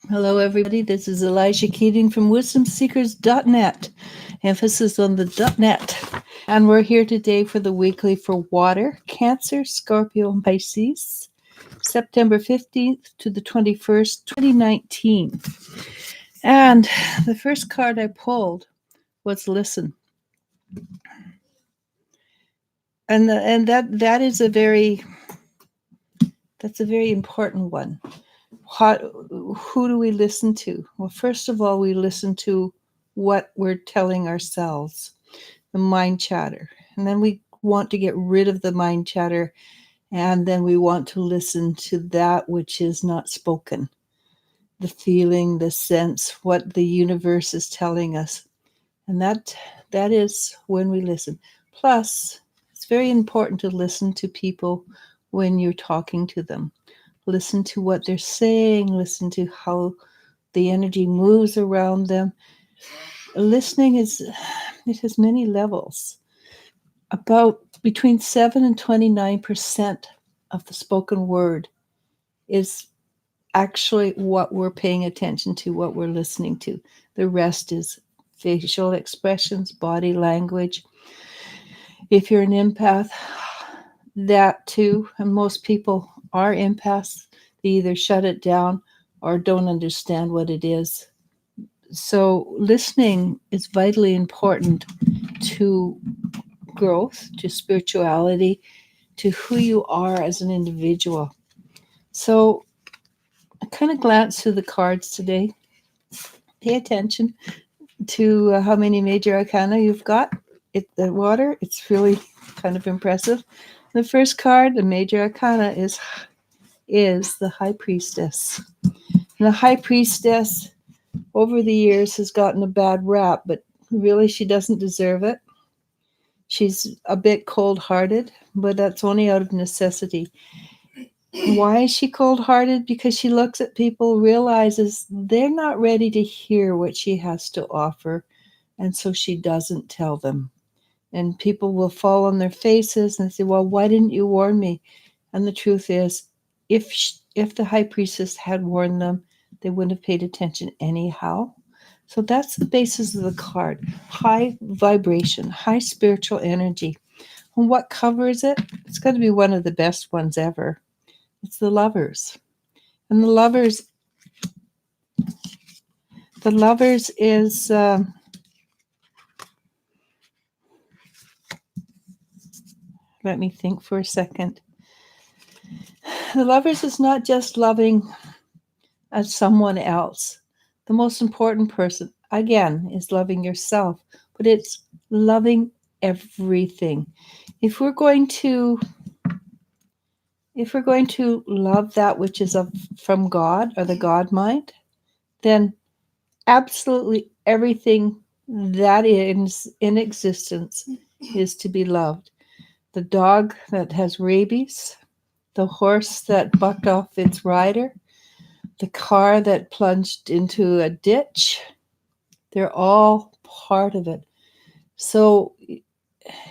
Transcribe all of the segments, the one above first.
Hello, everybody. This is Eliz-sha Keating from wisdomseekers.net. Emphasis on the .net. And we're here today for the weekly for water, Cancer, Scorpio, and Pisces, September 15th to the 21st, 2019. And the first card I pulled was listen. And that is a very important one. Who do we listen to? Well, first of all, we listen to what we're telling ourselves, the mind chatter. And then we want to get rid of the mind chatter, and then we want to listen to that which is not spoken, the feeling, the sense, what the universe is telling us. And that is when we listen. Plus, it's very important to listen to people when you're talking to them. Listen to what they're saying, listen to how the energy moves around them. Listening it has many levels. About between 7 and 29% of the spoken word is actually what we're paying attention to, what we're listening to. The rest is facial expressions, body language. If you're an empath, that too, and most people are empaths. They either shut it down or don't understand what it is. So listening is vitally important to growth, to spirituality, to who you are as an individual. So I kind of glanced through the cards today. Pay attention to how many major arcana you've got. The water, it's really kind of impressive. The first card, the major arcana, is the High Priestess. And the High Priestess, over the years, has gotten a bad rap, but really she doesn't deserve it. She's a bit cold-hearted, but that's only out of necessity. Why is she cold-hearted? Because she looks at people, realizes they're not ready to hear what she has to offer, and so she doesn't tell them. And people will fall on their faces and say, well, why didn't you warn me? And the truth is, if the High Priestess had warned them, they wouldn't have paid attention anyhow. So that's the basis of the card. High vibration, high spiritual energy. And what covers it? It's going to be one of the best ones ever. It's the Lovers. And the Lovers is... let me think for a second. The Lovers is not just loving as someone else. The most important person, again, is loving yourself, but it's loving everything. If we're going to love that which is from God or the God mind, then absolutely everything that is in existence is to be loved. The dog that has rabies, the horse that bucked off its rider, the car that plunged into a ditch, they're all part of it. So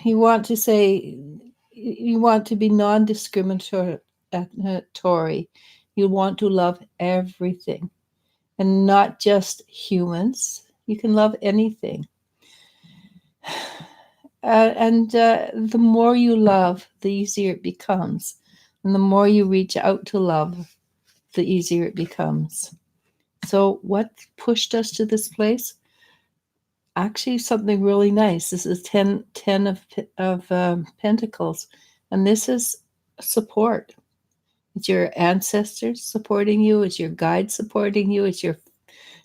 you want to be non-discriminatory. You want to love everything and not just humans. You can love anything. And the more you love, the easier it becomes. And the more you reach out to love, the easier it becomes. So what pushed us to this place? Actually, something really nice. This is 10 of Pentacles. And this is support. It's your ancestors supporting you. It's your guide supporting you. It's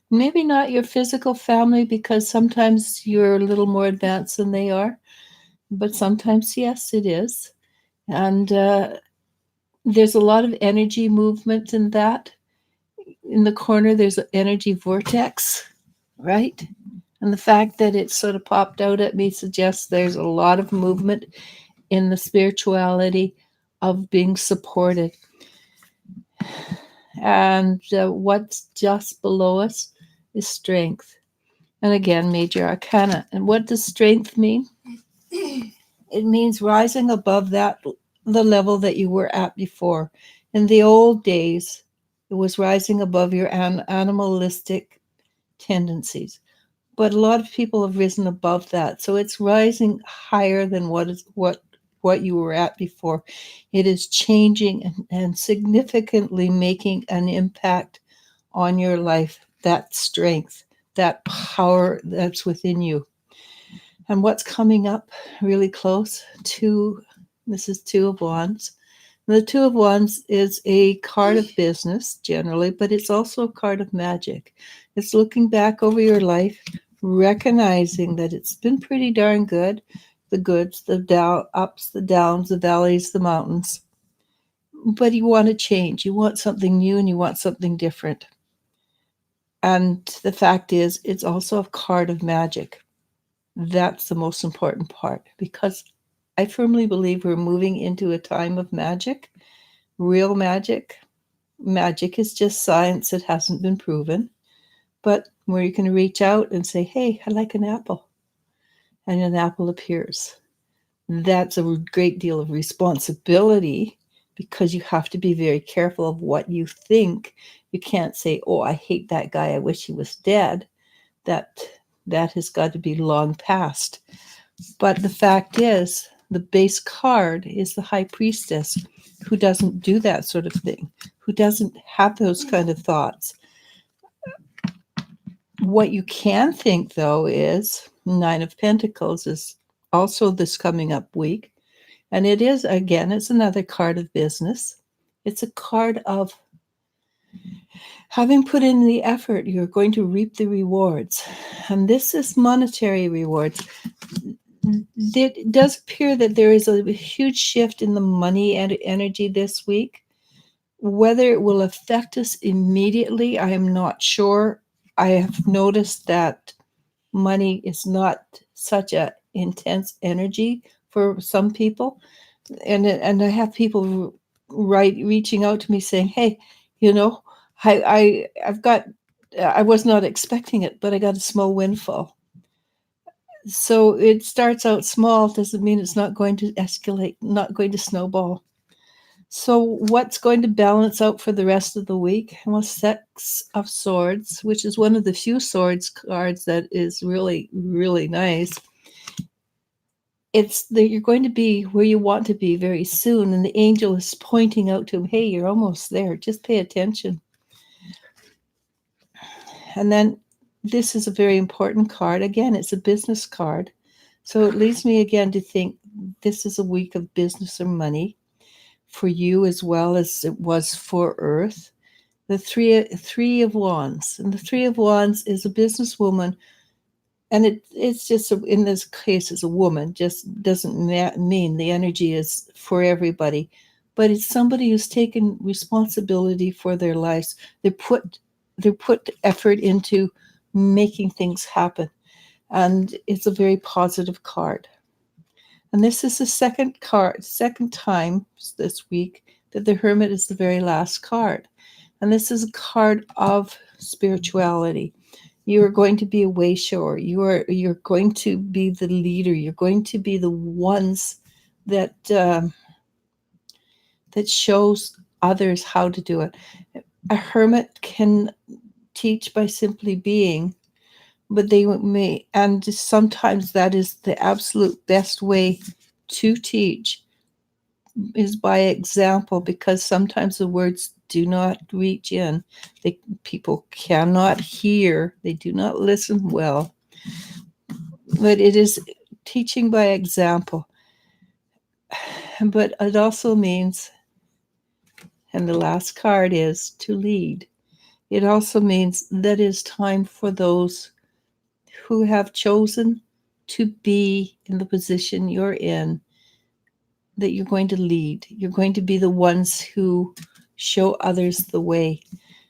maybe not your physical family, because sometimes you're a little more advanced than they are. But sometimes, yes, it is. And there's a lot of energy movement in that. In the corner, there's an energy vortex, right? And the fact that it sort of popped out at me suggests there's a lot of movement in the spirituality of being supported. And what's just below us is strength. And again, major arcana. And what does strength mean? It means rising above the level that you were at before. In the old days, It was rising above your animalistic tendencies. But a lot of people have risen above that. So it's rising higher than what you were at before. It is changing and significantly making an impact on your life, that strength, that power that's within you. And what's coming up really close to this is Two of Wands. The Two of Wands is a card of business generally, but it's also a card of magic. It's looking back over your life, recognizing that it's been pretty darn good. The goods, the ups, the downs, the valleys, the mountains. But you want to change. You want something new and you want something different. And the fact is, it's also a card of magic. That's the most important part, because I firmly believe we're moving into a time of magic, real magic. Magic is just science that hasn't been proven, but where you can reach out and say, hey, I like an apple, and an apple appears. That's a great deal of responsibility, because you have to be very careful of what you think. You can't say, oh, I hate that guy, I wish he was dead. That has got to be long past. But the fact is, the base card is the High Priestess, who doesn't do that sort of thing, who doesn't have those kind of thoughts. What you can think, though, is Nine of Pentacles is also this coming up week. And it is, again, it's another card of business. It's a card of having put in the effort, you're going to reap the rewards. And this is monetary rewards. It does appear that there is a huge shift in the money and energy this week. Whether it will affect us immediately, I am not sure. I have noticed that money is not such a intense energy for some people. And I have people reaching out to me saying, hey, I was not expecting it, but I got a small windfall. So it starts out small, doesn't mean it's not going to escalate, not going to snowball. So what's going to balance out for the rest of the week? Well, Six of Swords, which is one of the few swords cards that is really, really nice. It's that you're going to be where you want to be very soon, and the angel is pointing out to him, hey, you're almost there, just pay attention. And then this is a very important card. Again, it's a business card. So it leads me again to think this is a week of business or money for you, as well as it was for Earth. The three of Wands. And the Three of Wands is a businesswoman. And it's just, in this case, it's a woman. Just doesn't mean the energy is for everybody. But it's somebody who's taken responsibility for their lives. They put effort into making things happen. And it's a very positive card. And this is the second time this week that the Hermit is the very last card. And this is a card of spirituality. You are going to be a way shower. You're going to be the leader. You're going to be the ones that shows others how to do it. A hermit can teach by simply being, but they may, and sometimes that is the absolute best way to teach, is by example, because sometimes the words do not reach in. People cannot hear. They do not listen well. But it is teaching by example. But it also means, and the last card is to lead. It also means that it's time for those who have chosen to be in the position you're in, that you're going to lead. You're going to be the ones who show others the way.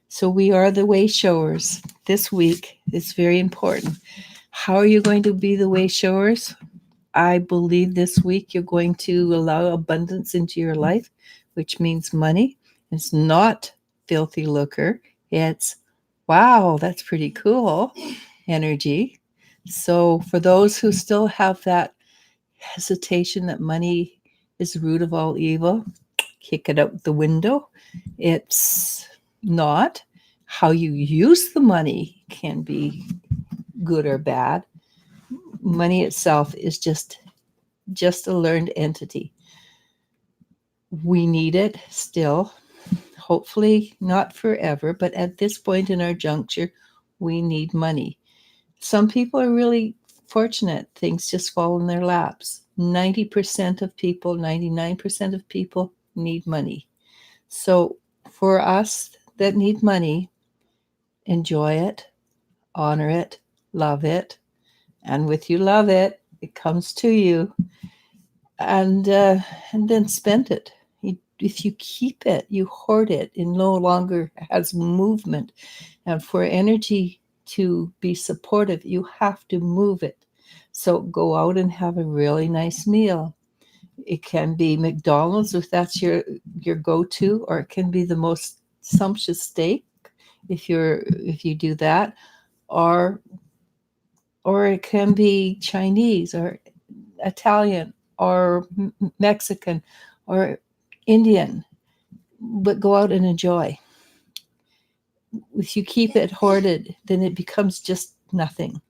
So we are the way showers this week. It's very important. How are you going to be the way showers? I believe this week you're going to allow abundance into your life, which means money. It's not filthy lucre. It's, wow, that's pretty cool energy. So for those who still have that hesitation that money is the root of all evil, kick it out the window. It's not. How you use the money can be good or bad. Money itself is just a learned entity. We need it still, hopefully not forever, but at this point in our juncture, we need money. Some people are really fortunate, things just fall in their laps. 90% of people, 99% of people need money. So for us that need money, enjoy it, honor it, love it, and with you love it, it comes to you, and uh, and then spend it. If you keep it, you hoard it. It no longer has movement, and for energy to be supportive, you have to move it. So go out and have a really nice meal. It can be McDonald's if that's your go-to, or it can be the most sumptuous steak if you do that, or it can be Chinese or Italian or Mexican or Indian, but go out and enjoy. If you keep it hoarded, then it becomes just nothing.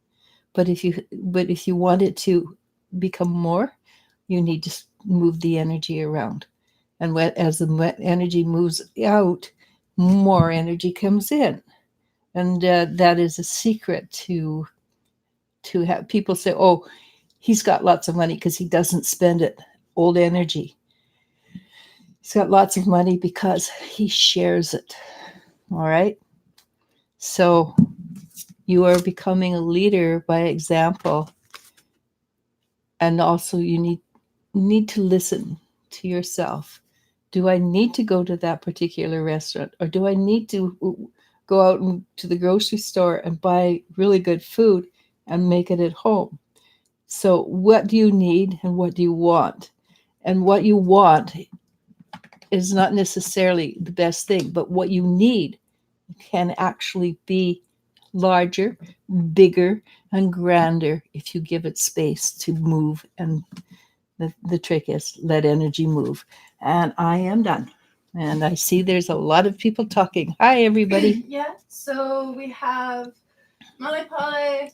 But if you want it to become more, you need to move the energy around. And as the energy moves out, more energy comes in. And that is a secret to have people say, "Oh, he's got lots of money because he doesn't spend it." Old energy. He's got lots of money because he shares it. All right. So you are becoming a leader by example. And also you need to listen to yourself. Do I need to go to that particular restaurant, or do I need to go out to the grocery store and buy really good food and make it at home? So what do you need and what do you want? And what you want is not necessarily the best thing, but what you need can actually be larger, bigger, and grander if you give it space to move. And the trick is let energy move. And I am done. And I see there's a lot of people talking. Hi, everybody. Yeah, so we have Male Pale,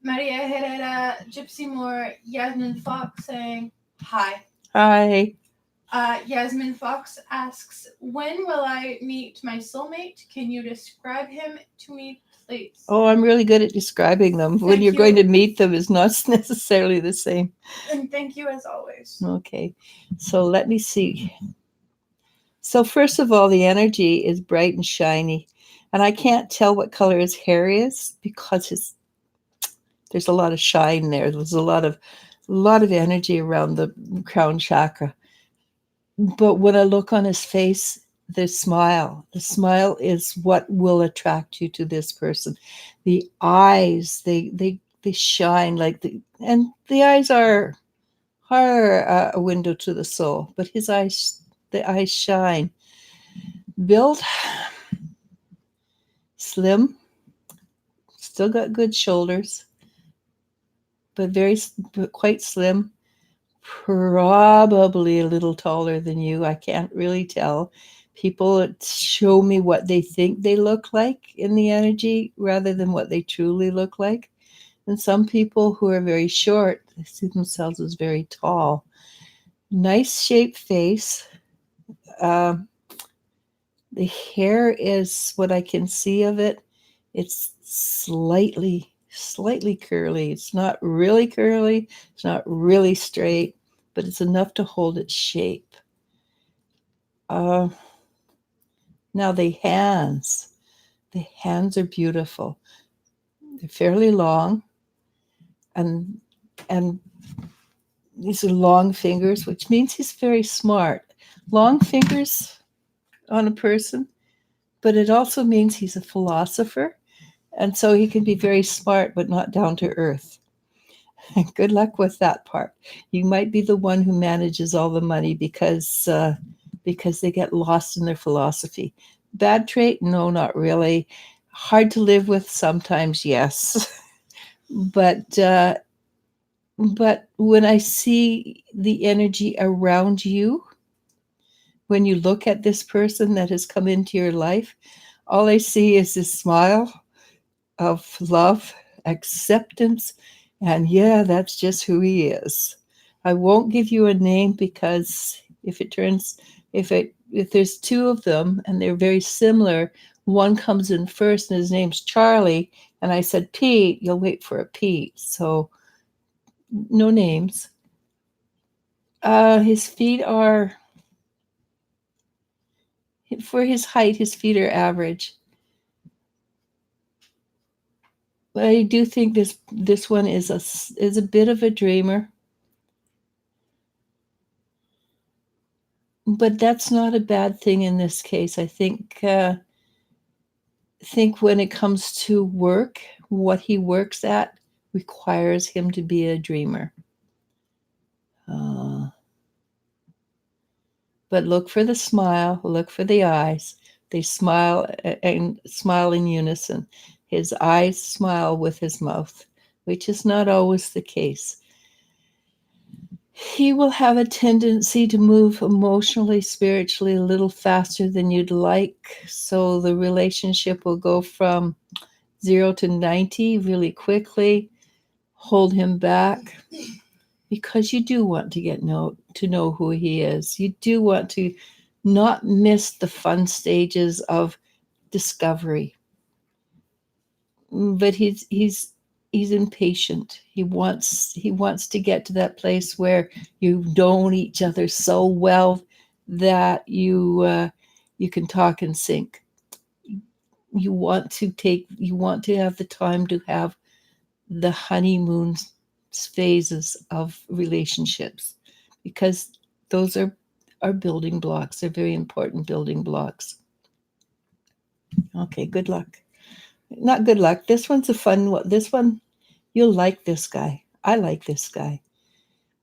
Maria Herrera, Gypsy Moore, Yasmin Fox saying hi. Hi. Yasmin Fox asks, when will I meet my soulmate? Can you describe him to me, please? Oh, I'm really good at describing them. When Thank you're you. going to meet them is not necessarily the same. And thank you as always. Okay, so let me see. So first of all, the energy is bright and shiny. And I can't tell what color his hair is because there's a lot of shine there. There's a lot of energy around the crown chakra. But when I look on his face, the smile is what will attract you to this person. The eyes, they shine and the eyes are a window to the soul, but the eyes shine. Built, slim, still got good shoulders, but but quite slim. Probably a little taller than you. I can't really tell. People show me what they think they look like in the energy rather than what they truly look like. And some people who are very short, they see themselves as very tall. Nice shaped face. Um, the hair is what I can see of it. It's slightly curly. It's not really curly. It's not really straight, but it's enough to hold its shape. Uh, Now the hands are beautiful. They're fairly long, and and these are long fingers, which means he's very smart. Long fingers on a person, but it also means he's a philosopher, and so he can be very smart but not down to earth. Good luck with that part. You might be the one who manages all the money because they get lost in their philosophy. Bad trait? No, not really. Hard to live with sometimes, yes. but but when I see the energy around you, when you look at this person that has come into your life, all I see is this smile of love, acceptance, and yeah, that's just who he is. I won't give you a name because if there's two of them and they're very similar, one comes in first and his name's Charlie, and I said Pete, you'll wait for a Pete. So no names. His feet are, for his height, his feet are average. But I do think this one is a bit of a dreamer. But that's not a bad thing in this case. I think when it comes to work, what he works at requires him to be a dreamer. But look for the smile, look for the eyes. They smile and smile in unison. His eyes smile with his mouth, which is not always the case. He will have a tendency to move emotionally, spiritually a little faster than you'd like. So the relationship will go from 0 to 90 really quickly. Hold him back because you do want to to know who he is. You do want to not miss the fun stages of discovery. But he's impatient. He wants to get to that place where you know each other so well that you can talk and sync. You want to have the time to have the honeymoon phases of relationships, because those are building blocks. They're very important building blocks. Okay, good luck. Not good luck. This one's a fun one. This one, you'll like this guy. I like this guy.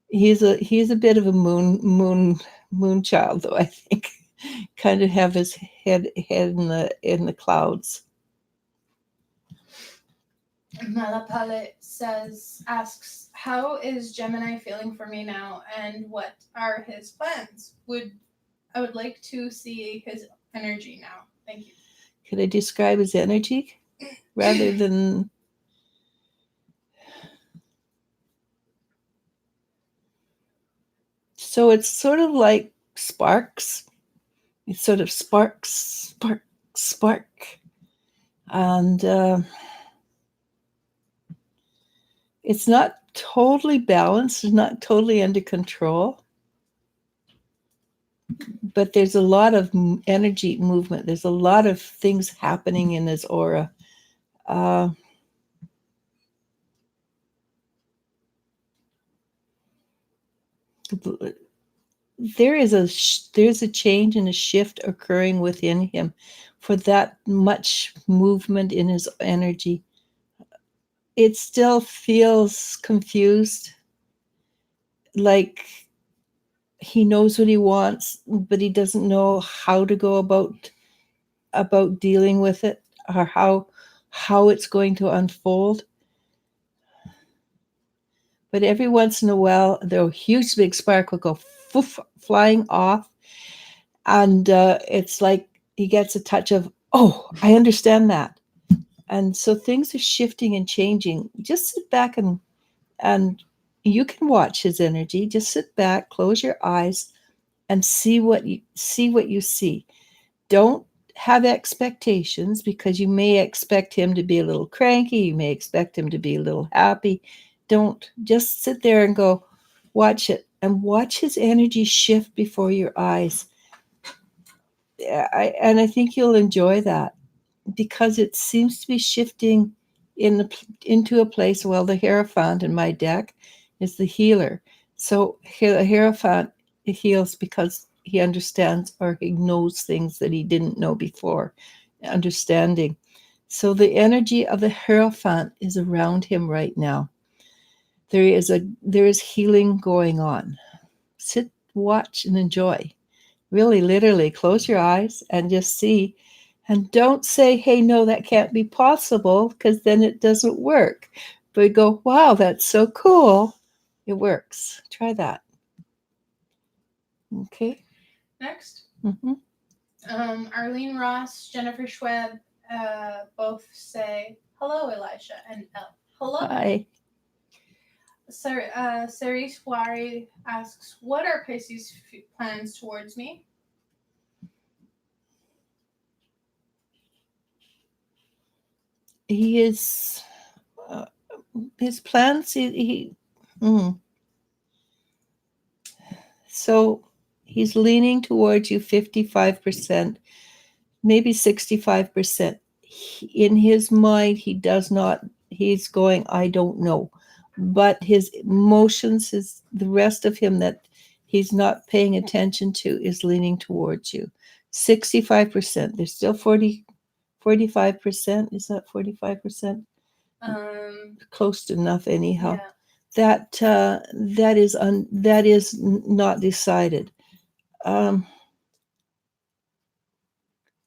He's a bit of a moon child, though, I think. Kind of have his head in the clouds. Malapale asks, how is Gemini feeling for me now, and what are his plans? I would like to see his energy now. Thank you. Could I describe his energy rather than... So it's sort of like sparks. It's sort of spark, and it's not totally balanced. It's not totally under control. But there's a lot of energy movement. There's a lot of things happening in his aura. There's a change and a shift occurring within him for that much movement in his energy. It still feels confused, like he knows what he wants, but he doesn't know how to go about dealing with it, or how it's going to unfold. But every once in a while, the huge big spark will go flying off, and it's like he gets a touch of, oh, I understand that. And so things are shifting and changing. Just sit back and you can watch his energy. Just sit back, close your eyes, and see what you see. Don't have expectations, because you may expect him to be a little cranky. You may expect him to be a little happy. Don't. Just sit there and go, watch it, and watch his energy shift before your eyes. I think you'll enjoy that, because it seems to be shifting into a place. Well, the Hierophant in my deck is the healer. So the Hierophant heals because he understands, or he knows things that he didn't know before. Understanding. So the energy of the Hierophant is around him right now. There is healing going on. Sit, watch, and enjoy. Really, literally, close your eyes and just see. And don't say, hey, no, that can't be possible, because then it doesn't work. But go, wow, that's so cool. It works. Try that. Okay. Next, Mm-hmm. Arlene Ross, Jennifer Schwebb, both say hello, Elisha, and hello. Hi. Cerise Wari asks, "What are Pisces' plans towards me?" He is uh, his plans. Mm. So he's leaning towards you 55%, maybe 65%. In his mind, he does not. He's going, I don't know, but his emotions, the rest of him that he's not paying attention to, is leaning towards you. 65%. There's still 45%. Is that 45%? Close enough, anyhow. Yeah. That is not decided.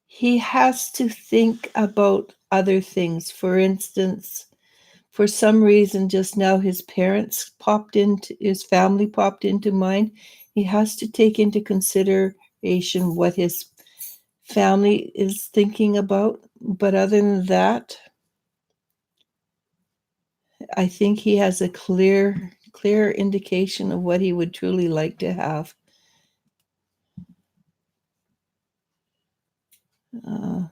He has to think about other things. For instance, for some reason, just now his family popped into mind. He has to take into consideration what his family is thinking about. But other than that, I think he has a clear indication of what he would truly like to have. Uh,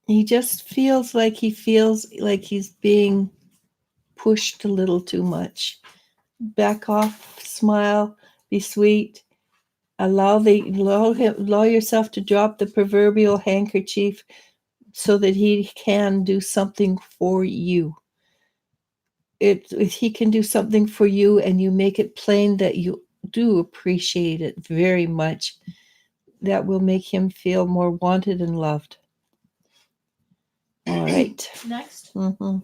he just feels like he's being pushed a little too much. Back off, smile, be sweet. Allow yourself to drop the proverbial handkerchief so that he can do something for you. If he can do something for you and you make it plain that you do appreciate it very much, that will make him feel more wanted and loved. All right. Next. Mm-hmm.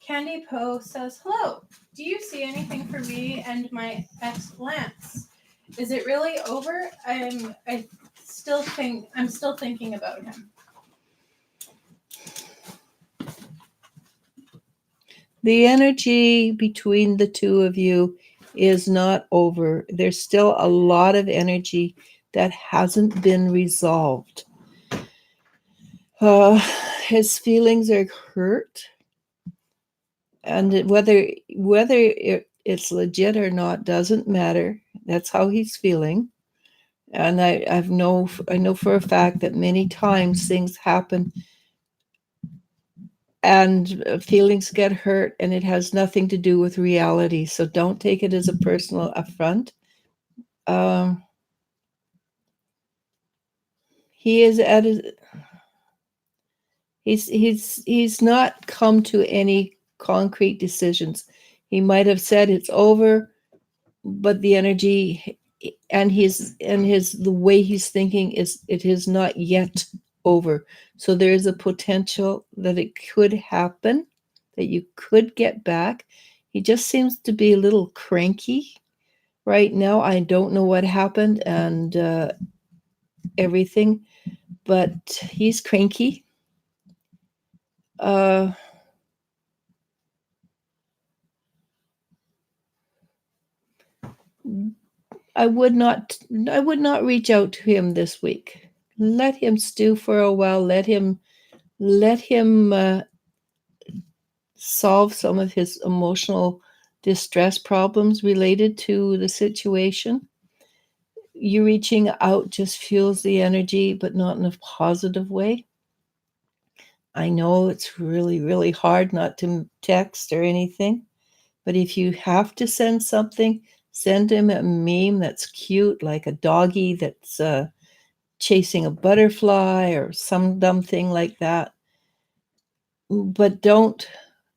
Candy Poe says, "Hello. Do you see anything for me and my ex Lance? Is it really over? I'm still thinking about him." The energy between the two of you is not over. There's still a lot of energy that hasn't been resolved. His feelings are hurt, and whether it's legit or not doesn't matter. That's how he's feeling, and I know for a fact that many times things happen and feelings get hurt, and it has nothing to do with reality. So don't take it as a personal affront. Um, he is at a, he's not come to any concrete decisions. He might have said it's over, but the energy and his the way he's thinking is it is not yet over. So there is a potential that it could happen, that you could get back. He just seems to be a little cranky right now. I don't know what happened and everything, but he's cranky. Uh, I would not reach out to him this week. Let him stew for a while. Let him solve some of his emotional distress problems related to the situation. You reaching out just fuels the energy, but not in a positive way. I know it's really hard not to text or anything, but if you have to send something, send him a meme that's cute, like a doggy that's chasing a butterfly or some dumb thing like that. But don't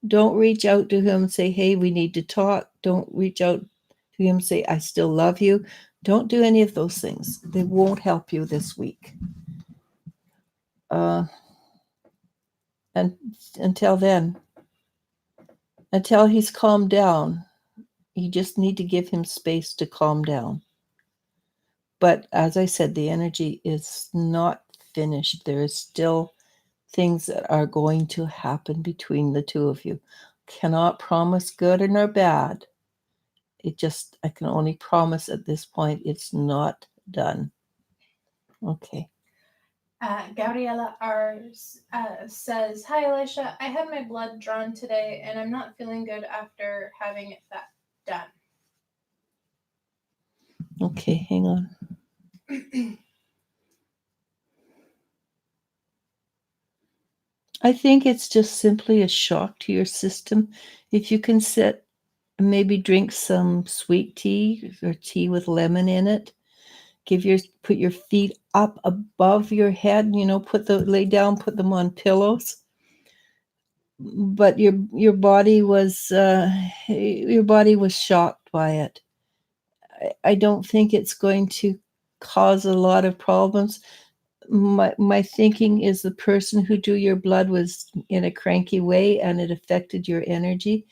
reach out to him and say, hey, we need to talk. Don't reach out to him and say, I still love you. Don't do any of those things. They won't help you this week. Uh, and until then, until he's calmed down, you just need to give him space to calm down. But as I said, the energy is not finished. There is still things that are going to happen between the two of you. Cannot promise good or bad, I can only promise at this point it's not done. Okay. Gabriela R says, "Hi Alicia, I had my blood drawn today, and I'm not feeling good after having that done." Okay, hang on. I think it's just simply a shock to your system. If you can sit, maybe drink some sweet tea or tea with lemon in it. Put your feet up above your head. Lay down, put them on pillows. But your body was shocked by it. I don't think it's going to cause a lot of problems. My thinking is the person who drew your blood was in a cranky way and it affected your energy.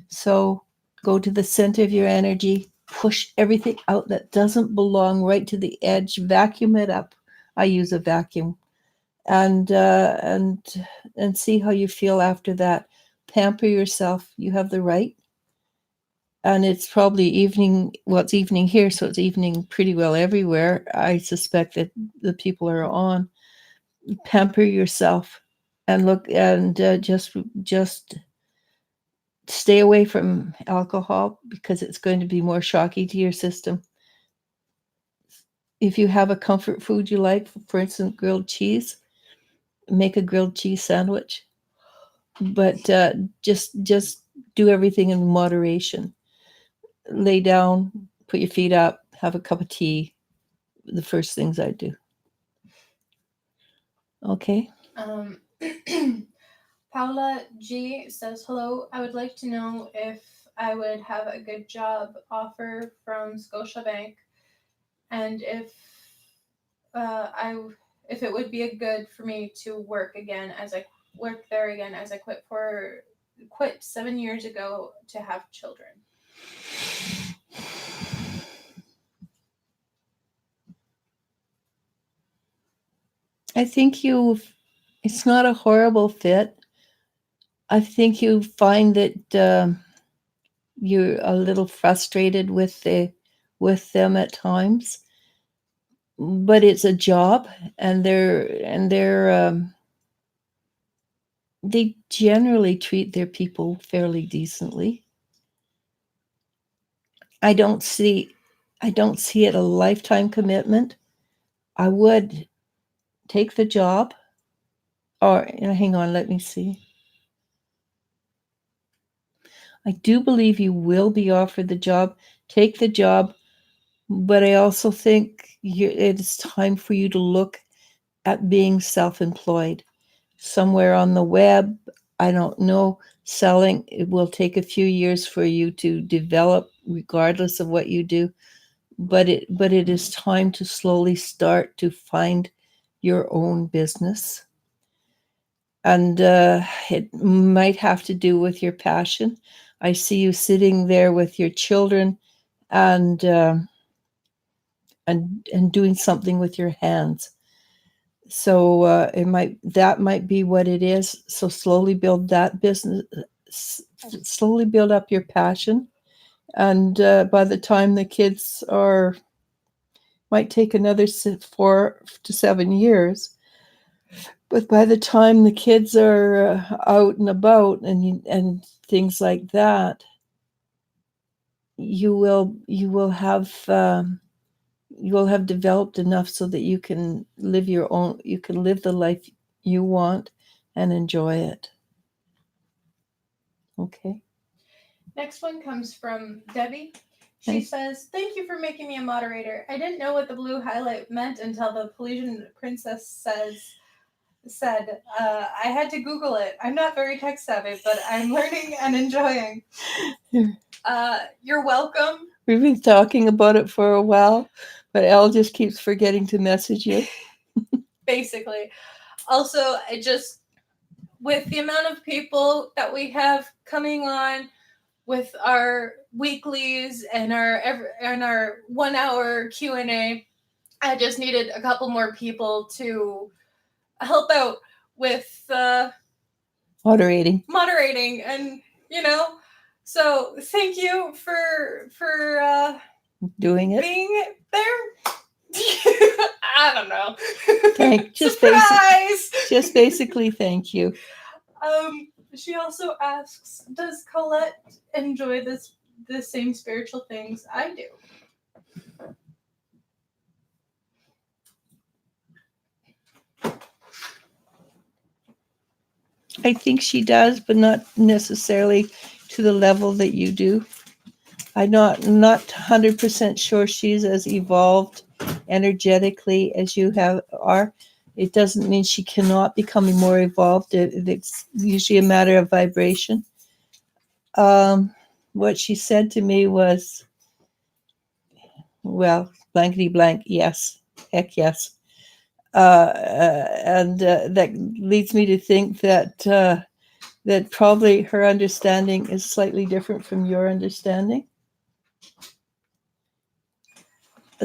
So go to the center of your energy, push everything out that doesn't belong right to the edge, vacuum it up. I use a vacuum, and see how you feel after that. Pamper yourself. You have the right. And it's probably evening. Well, it's evening here, so it's evening pretty well everywhere. I suspect that the people are on. Pamper yourself, and look, and just stay away from alcohol because it's going to be more shocking to your system. If you have a comfort food you like, for instance, grilled cheese, make a grilled cheese sandwich. But just do everything in moderation. Lay down, put your feet up, have a cup of tea. The first things I do. Okay. Paula G says, "Hello, I would like to know if I would have a good job offer from Scotiabank, and if it would be a good for me to work there again as I quit 7 years ago to have children." I think it's not a horrible fit. I think you find that you're a little frustrated with them at times, but it's a job, and they generally treat their people fairly decently. I don't see it a lifetime commitment. I would take the job, or hang on, let me see. I do believe you will be offered the job. Take the job, but I also think it's time for you to look at being self-employed somewhere on the web. I don't know. Selling, it will take a few years for you to develop, regardless of what you do. But it is time to slowly start to find your own business. And it might have to do with your passion. I see you sitting there with your children and doing something with your hands. So that might be what it is. So slowly build that business, slowly build up your passion, and by the time the kids might take another 4 to 7 years. But by the time the kids are out and about and things like that, you will have developed enough so that you can live the life you want and enjoy it. Okay. Next one comes from Debbie. She says, "Thank you for making me a moderator. I didn't know what the blue highlight meant until the Polynesian princess said I had to Google it. I'm not very tech savvy, but I'm learning and enjoying." You're welcome. We've been talking about it for a while, but Elle just keeps forgetting to message you. Basically. Also, with the amount of people that we have coming on with our weeklies and our 1 hour Q&A, I just needed a couple more people to help out with moderating and So thank you for Doing it. being there. I don't know. Surprise! Surprise! Just basically thank you. She also asks, does Colette enjoy the same spiritual things I do? I think she does, but not necessarily to the level that you do. I'm not 100% sure she's as evolved energetically as you are. It doesn't mean she cannot become more evolved. It's usually a matter of vibration. What she said to me was, well, blankety blank, yes, heck yes. And that leads me to think that probably her understanding is slightly different from your understanding.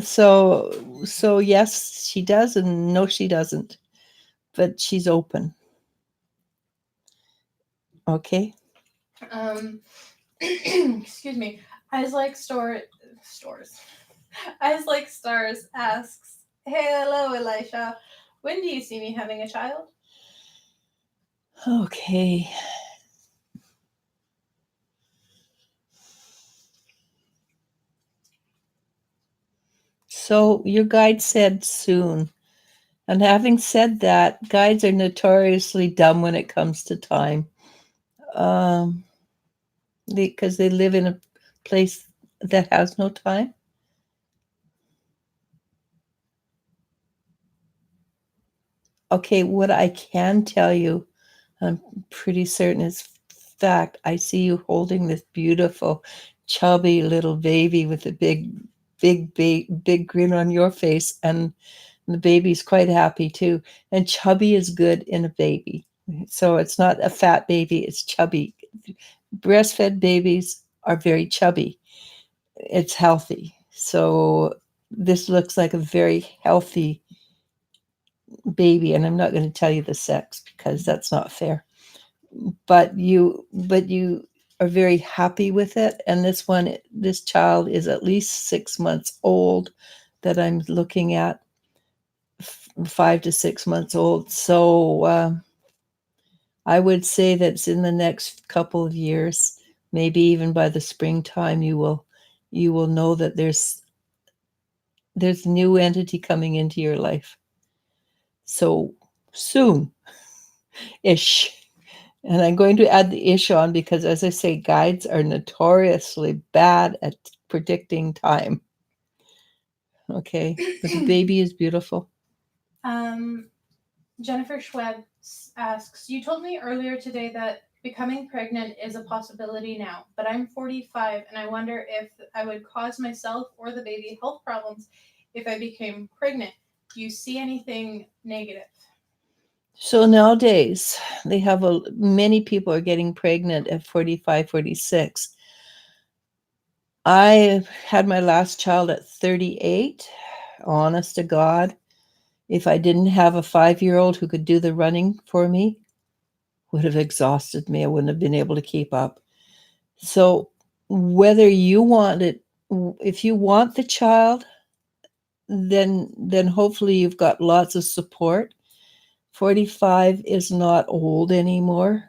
So yes, she does, and no, she doesn't. But she's open. Okay. Excuse me. Eyes like stores. Eyes like stars asks, "Hey, hello, Eliz-sha. When do you see me having a child?" Okay. So your guide said soon. And having said that, guides are notoriously dumb when it comes to time. Because they live in a place that has no time. Okay, what I can tell you, I'm pretty certain is fact. I see you holding this beautiful, chubby little baby with a big grin on your face, and the baby's quite happy too. And chubby is good in a baby. So it's not a fat baby, it's chubby. Breastfed babies are very chubby. It's healthy. So this looks like a very healthy baby, and I'm not going to tell you the sex because that's not fair. But you are very happy with it, and this child is at least 6 months old that I'm looking at, 5 to 6 months old. So I would say that's in the next couple of years, maybe even by the springtime, you will know that there's a new entity coming into your life. So soon ish. And I'm going to add the ish on because, as I say, guides are notoriously bad at predicting time. Okay, but the baby is beautiful. Jennifer Schweb asks, you told me earlier today that becoming pregnant is a possibility now, but I'm 45 and I wonder if I would cause myself or the baby health problems if I became pregnant. Do you see anything negative? So nowadays, they have many people are getting pregnant at 45, 46. I had my last child at 38. Honest to God, if I didn't have a 5-year-old who could do the running for me, would have exhausted me. I wouldn't have been able to keep up. So whether you want it, if you want the child, then hopefully you've got lots of support. 45 is not old anymore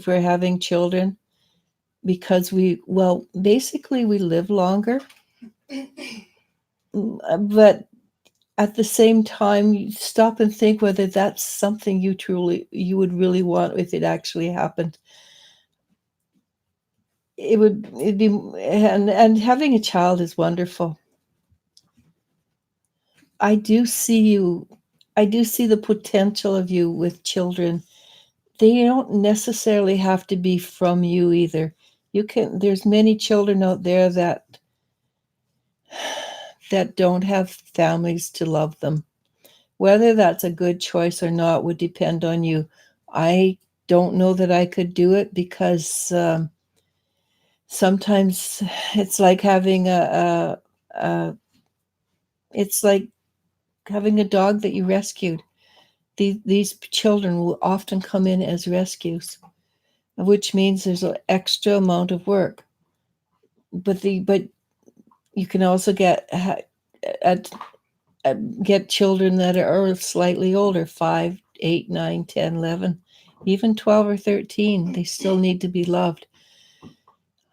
for having children, because basically we live longer. But at the same time, you stop and think whether that's something you would really want if it actually happened. It'd be, and having a child is wonderful. I do see the potential of you with children. They don't necessarily have to be from you either. There's many children out there that don't have families to love them. Whether that's a good choice or not would depend on you. I don't know that I could do it because sometimes it's like having it's like having a dog that you rescued. These children will often come in as rescues. which means there's an extra amount of work. But you can also at, get children that are slightly older, 5, 8, 9, 10, 11, even 12 or 13. They still need to be loved.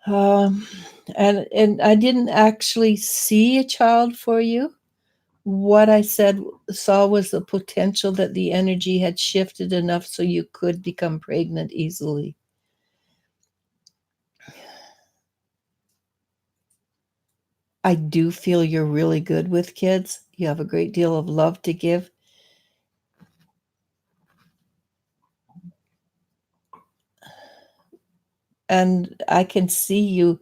Um, and I didn't actually see a child for you. What I saw was the potential that the energy had shifted enough so you could become pregnant easily. I do feel you're really good with kids. You have a great deal of love to give. And I can see you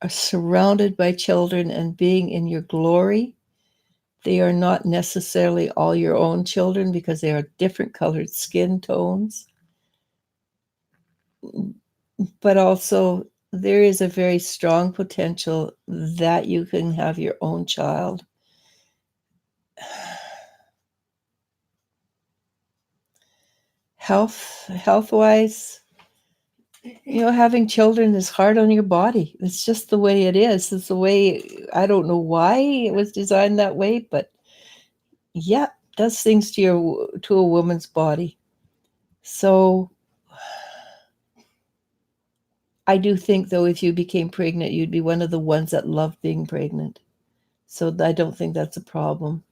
are surrounded by children and being in your glory. They are not necessarily all your own children because they are different colored skin tones. But also, there is a very strong potential that you can have your own child. Health-wise, having children is hard on your body. It's just the way it is. It's the way, I don't know why it was designed that way, but yeah, does things to a woman's body. So I do think, though, if you became pregnant, you'd be one of the ones that love being pregnant. So I don't think that's a problem.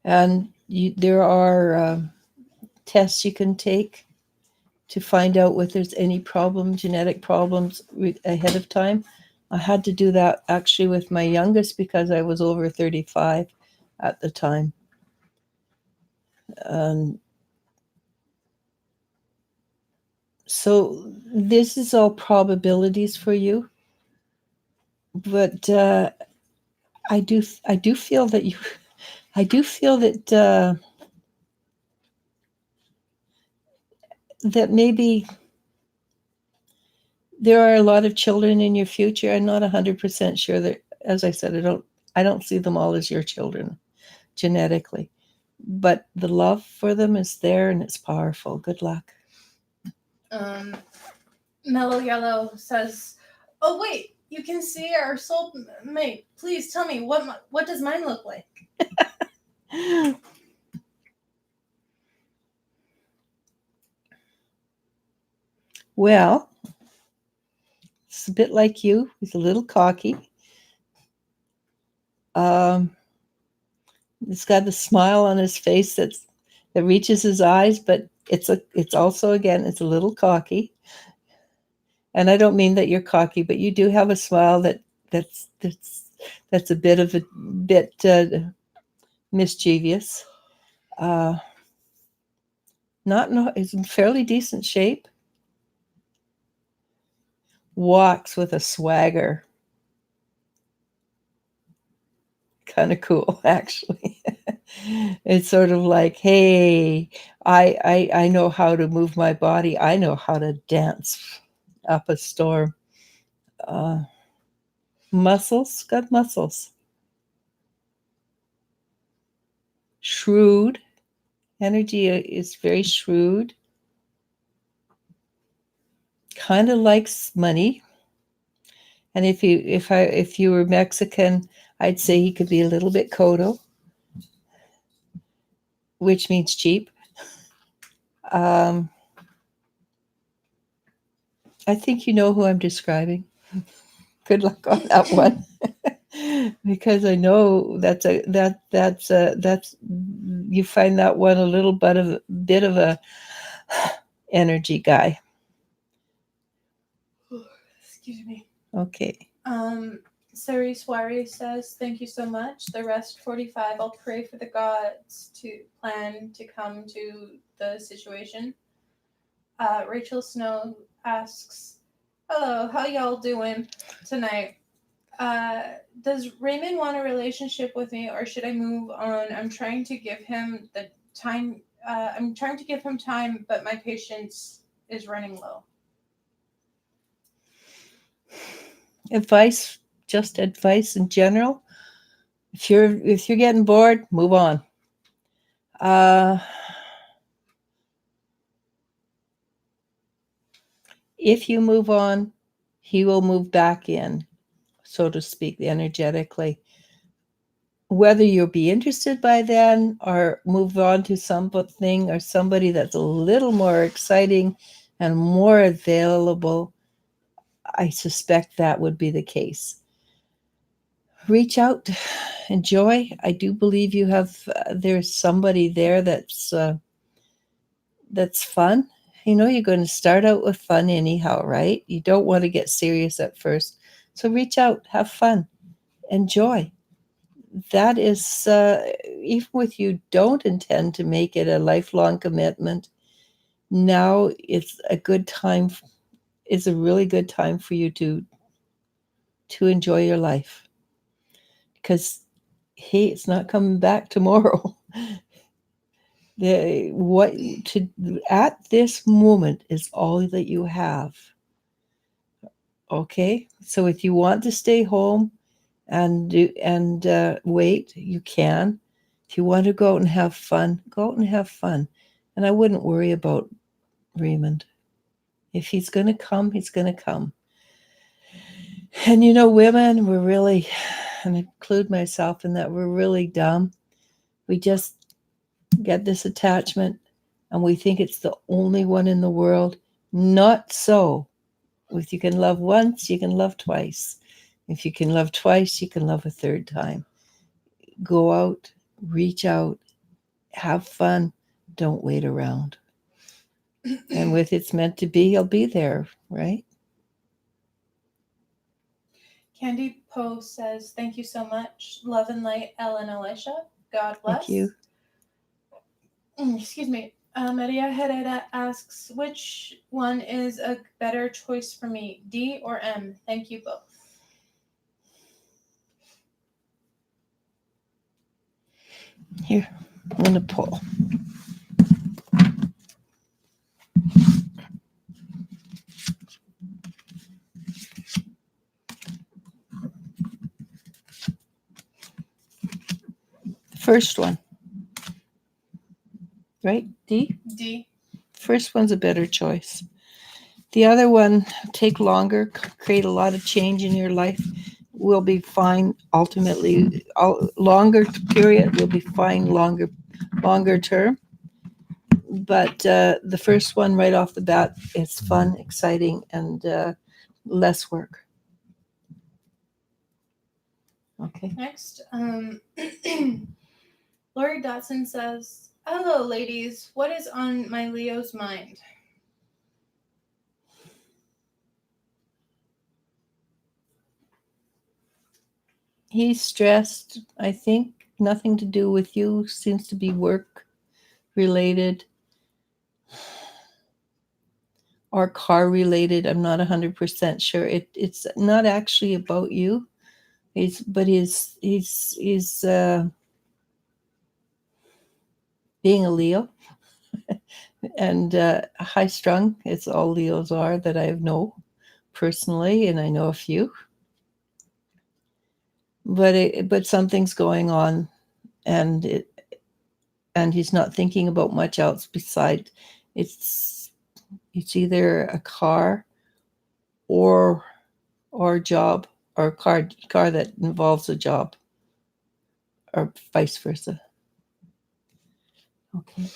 And there are tests you can take to find out if there's any genetic problems ahead of time. I had to do that actually with my youngest because I was over 35 at the time. So this is all probabilities for you, but I do feel that that maybe there are a lot of children in your future. I'm not 100% sure that, as I said, I don't see them all as your children genetically, but the love for them is there and it's powerful. Good luck. Mellow Yellow says, "Oh wait, you can see our soul mate. Please tell me what does mine look like?" Well, it's a bit like you. He's a little cocky. He's got a smile on his face that reaches his eyes, but it's also, again, it's a little cocky. And I don't mean that you're cocky, but you do have a smile that's a bit mischievous. It's in fairly decent shape. Walks with a swagger. Kind of cool, actually. It's sort of like, hey, I know how to move my body. I know how to dance up a storm. Muscles, got muscles. Shrewd. Energy is very shrewd. Kind of likes money. And if you were Mexican, I'd say he could be a little bit codo, which means cheap. I think you know who I'm describing. Good luck on that one. Because I know that's you find that one a little bit of a energy guy. Excuse me. Okay. Sari Swari says, "Thank you so much. The rest 45, I'll pray for the gods to plan to come to the situation." Rachel Snow asks, "Hello, how y'all doing tonight? Does Raymond want a relationship with me, or should I move on? I'm trying to give him time, but my patience is running low." Advice in general. If you're getting bored, move on. If you move on, he will move back in, so to speak, energetically. Whether you'll be interested by then or move on to something or somebody that's a little more exciting and more available, I suspect that would be the case. Reach out, enjoy. I do believe you have, there's somebody there that's fun. You know, you're going to start out with fun anyhow, right? You don't want to get serious at first. So reach out, have fun, enjoy. That is, even if you don't intend to make it a lifelong commitment, now it's a good time. It's a really good time for you to enjoy your life, because it's not coming back tomorrow. What to at this moment is all that you have. Okay, so if you want to stay home and wait, you can. If you want to go out and have fun, go out and have fun. And I wouldn't worry about Raymond. If he's going to come, he's going to come. And you know, women, we're really, and I include myself in that, we're really dumb. We just get this attachment and we think it's the only one in the world. Not so. If you can love once, you can love twice. If you can love twice, you can love a third time. Go out, reach out, have fun. Don't wait around. And with it's meant to be, he'll be there, right? Candy Poe says, thank you so much. Love and light, Ellen Elisha. God bless. Thank you. Excuse me. Maria Herrera asks, which one is a better choice for me, D or M? Thank you both. Here, I'm going to pull. The first one, right? D? D. First one's a better choice. The other one take longer, create a lot of change in your life. Will be fine ultimately. Longer period will be fine longer term. But the first one right off the bat is fun, exciting, and less work. Okay. Next, Lori Dotson says, hello, ladies. What is on my Leo's mind? He's stressed. I think nothing to do with you. Seems to be work related or car related. I'm not 100% sure. It's not actually about you. He's being a Leo and high strung. It's all Leos are that I know personally, and I know a few. But something's going on, and he's not thinking about much else beside it's either a car or job, or car that involves a job, or vice versa. Okay.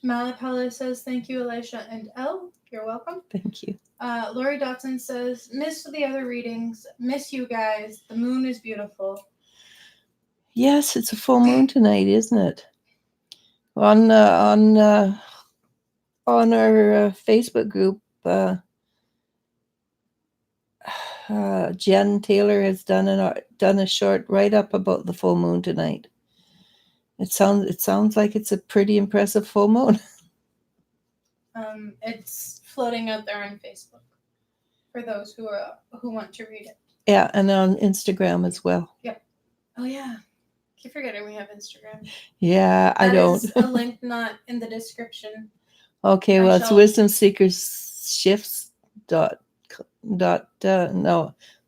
Malapala says, thank you, Elisha and Elle. You're welcome. Thank you. Lori Dotson says, miss the other readings. Miss you guys. The moon is beautiful. Yes, it's a full moon tonight, isn't it? On our Facebook group, Jen Taylor has done a short write-up about the full moon tonight. It sounds like it's a pretty impressive full moon. It's floating out there on Facebook for those who want to read it. Yeah, and on Instagram as well. Yep. Oh yeah, keep forgetting we have Instagram. Yeah, I don't. That is a link not in the description. Okay, well, it's Wisdom Seekers Shifts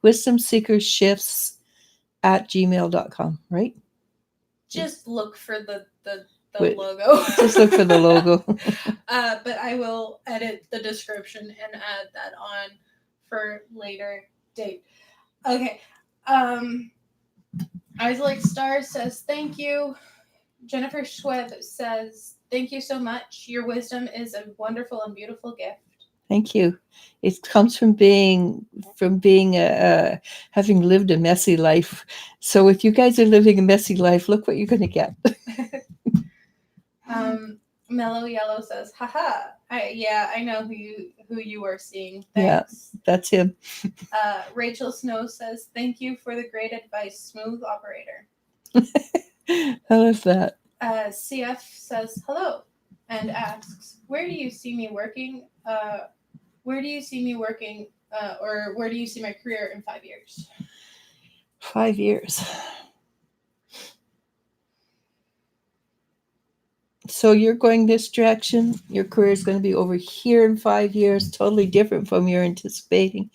Wisdom Seekers Shifts at gmail.com, right? Just look for the the Wait, logo. just look for the logo. But I will edit the description and add that on for later date. Okay. Eyes Like Stars says thank you. Jennifer Schweb says thank you so much. Your wisdom is a wonderful and beautiful gift. Thank you. It comes from being having lived a messy life. So if you guys are living a messy life, look what you're going to get. Mellow Yellow says, haha. I know who you are seeing. Yeah, Thanks. that's him. Rachel Snow says, thank you for the great advice, smooth operator. I love that. CF says hello and asks, where do you see me working? Where do you see me working? Or where do you see my career in 5 years? 5 years. So you're going this direction. Your career is going to be over here in 5 years, totally different from you're anticipating,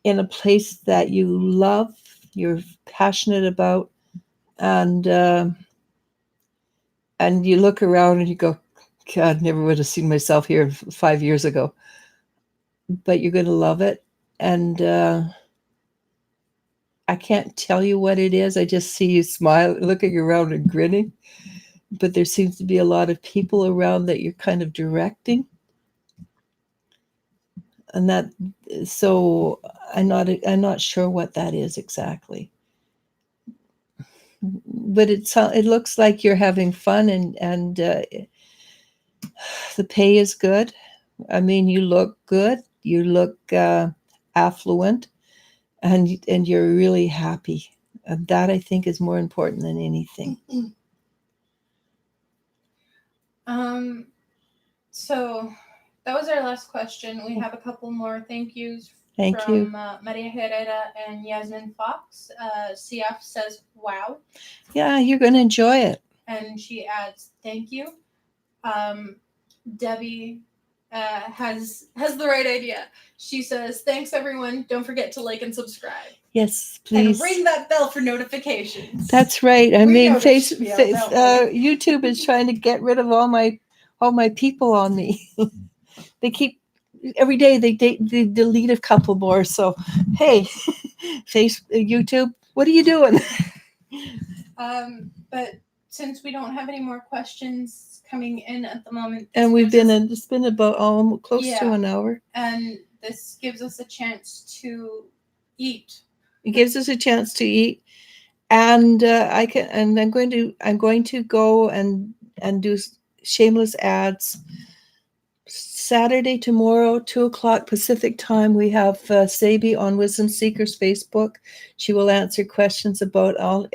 in a place that you love, you're passionate about, and you look around and you go, God, never would have seen myself here 5 years ago. But you're going to love it. And I can't tell you what it is. I just see you smile, looking around and grinning. But there seems to be a lot of people around that you're kind of directing. And that, so I'm not sure what that is exactly. But it looks like you're having fun, and the pay is good. I mean, you look good. You look affluent, and you're really happy. And that, I think, is more important than anything. So that was our last question. We have a couple more thank yous Thank from you. Maria Herrera and Yasmin Fox. CF says, wow. Yeah, you're going to enjoy it. And she adds, thank you. Debbie has the right idea. She says, thanks, everyone. Don't forget to like and subscribe. Yes, please. And ring that bell for notifications. That's right. I We mean, notice, YouTube is trying to get rid of all my people on me. They keep every day they delete a couple more. So hey, YouTube, what are you doing? But since we don't have any more questions coming in at the moment, and it's been about close to an hour, and this gives us a chance to eat. It gives us a chance to eat, and I'm going to go and do shameless ads. Saturday, tomorrow, 2:00 Pacific time, we have Sabi on Wisdom Seekers Facebook. She will answer questions about all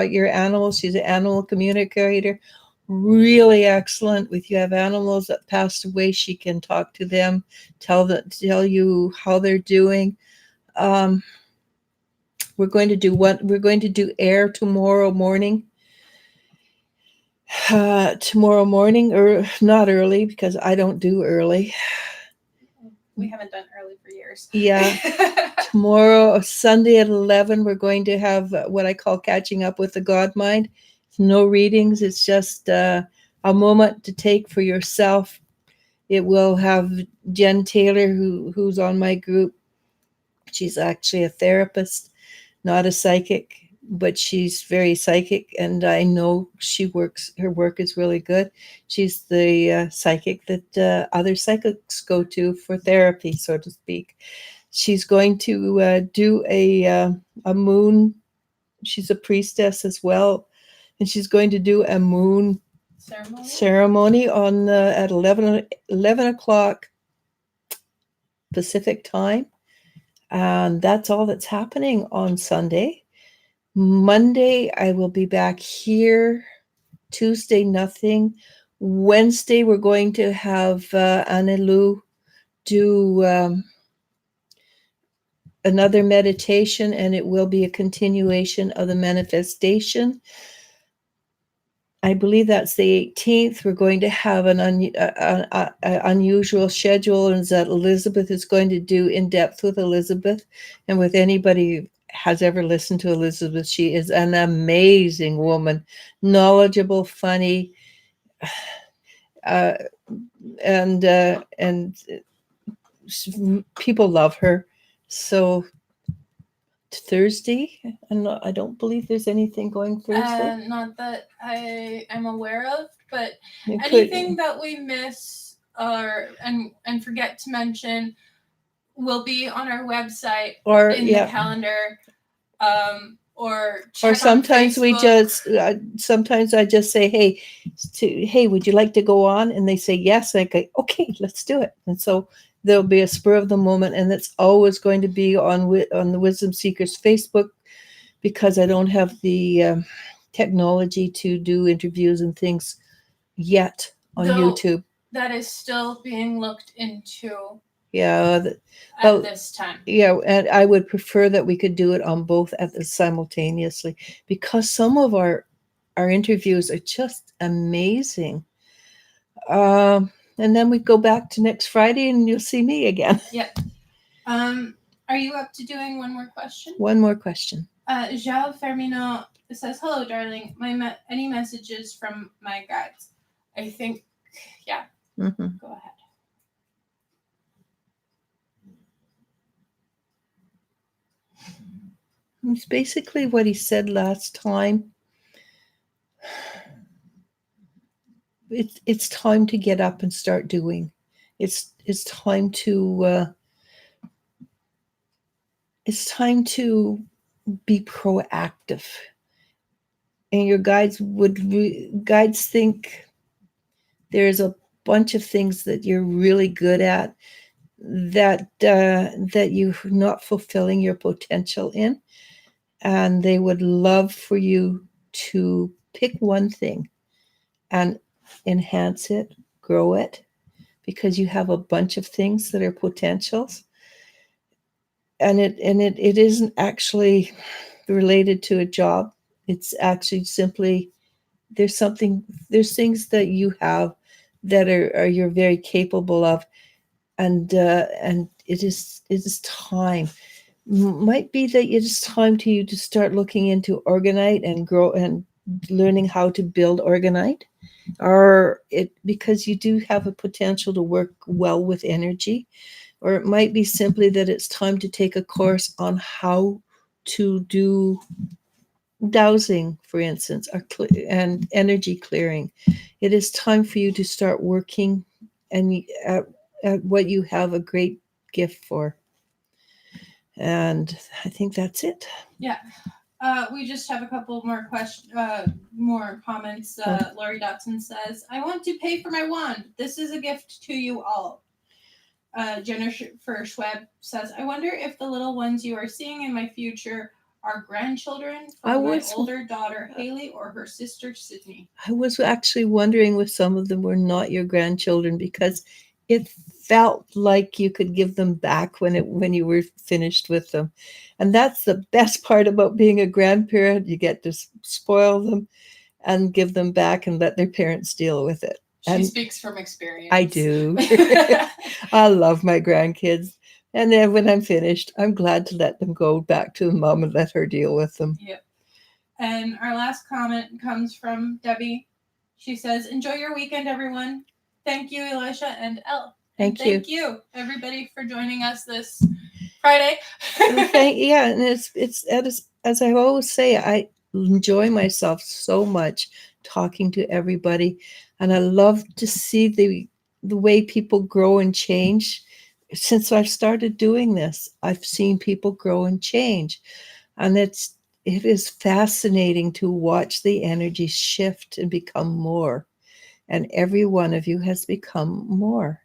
your animals. She's an animal communicator, really excellent. If you have animals that passed away, she can talk to them, tell you how they're doing. We're going to do air tomorrow morning. Tomorrow morning, or not early, because I don't do early. We haven't done early for years. Yeah. Tomorrow, Sunday at 11, we're going to have what I call catching up with the God Mind. No readings. It's just a moment to take for yourself. It will have Jen Taylor, who's on my group. She's actually a therapist, not a psychic, but she's very psychic, and I know her work is really good. She's the psychic that other psychics go to for therapy, so to speak. She's going to do a moon. She's a priestess as well, and she's going to do a moon ceremony on at 11 o'clock Pacific time. And that's all that's happening on Sunday. Monday, I will be back here. Tuesday, nothing. Wednesday, we're going to have Annalou do another meditation, and it will be a continuation of the manifestation. I believe that's the 18th. We're going to have an unusual schedule, and that Elizabeth is going to do in depth with Elizabeth. And with anybody who has ever listened to Elizabeth, she is an amazing woman, knowledgeable, funny, uh, and people love her. So Thursday, I don't believe there's anything going Thursday. Not that I am aware of, but You anything that we miss and forget to mention will be on our website or in the calendar. Or check sometimes on we Facebook. sometimes I just say, hey, would you like to go on? And they say yes. I go, okay, let's do it. And so there'll be a spur of the moment, and it's always going to be on the Wisdom Seekers Facebook, because I don't have the technology to do interviews and things yet on YouTube. That is still being looked into. Yeah, at this time. Yeah, and I would prefer that we could do it on both simultaneously, because some of our interviews are just amazing. And then we go back to next Friday, and you'll see me again. Yep. Are you up to doing one more question? One more question. João Fermino says, "Hello, darling. Any messages from my guides?" I think, yeah. Mm-hmm. Go ahead. It's basically what he said last time. It's time to get up and start doing. It's time to be proactive. And your guides think there's a bunch of things that you're really good at that you're not fulfilling your potential in, and they would love for you to pick one thing and enhance it, grow it, because you have a bunch of things that are potentials, and it isn't actually related to a job. It's actually simply there's things that you have that are you're very capable of, and it is time. Might be that it is time to you to start looking into Organite and grow and learning how to build Organite, or it because you do have a potential to work well with energy, or it might be simply that it's time to take a course on how to do dowsing, for instance, and energy clearing. It is time for you to start working and at what you have a great gift for. And I think that's it. Yeah. We just have a couple more more comments. Lori Dotson says, "I want to pay for my wand. This is a gift to you all." Jennifer Schweb says, "I wonder if the little ones you are seeing in my future are grandchildren from my older daughter Haley or her sister Sydney." I was actually wondering if some of them were not your grandchildren, because it felt like you could give them back when you were finished with them. And that's the best part about being a grandparent. You get to spoil them and give them back and let their parents deal with it. She speaks from experience. I do. I love my grandkids. And then when I'm finished, I'm glad to let them go back to the mom and let her deal with them. Yep. And our last comment comes from Debbie. She says, "Enjoy your weekend, everyone. Thank you, Eliz-sha and Elle. Thank you, everybody, for joining us this Friday." Yeah, and it's as I always say, I enjoy myself so much talking to everybody, and I love to see the way people grow and change. Since I've started doing this, I've seen people grow and change, and it is fascinating to watch the energy shift and become more. And every one of you has become more.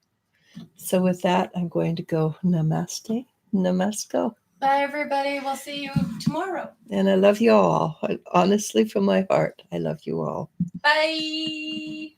So with that, I'm going to go namaste. Namasko. Bye, everybody. We'll see you tomorrow. And I love you all. Honestly, from my heart, I love you all. Bye.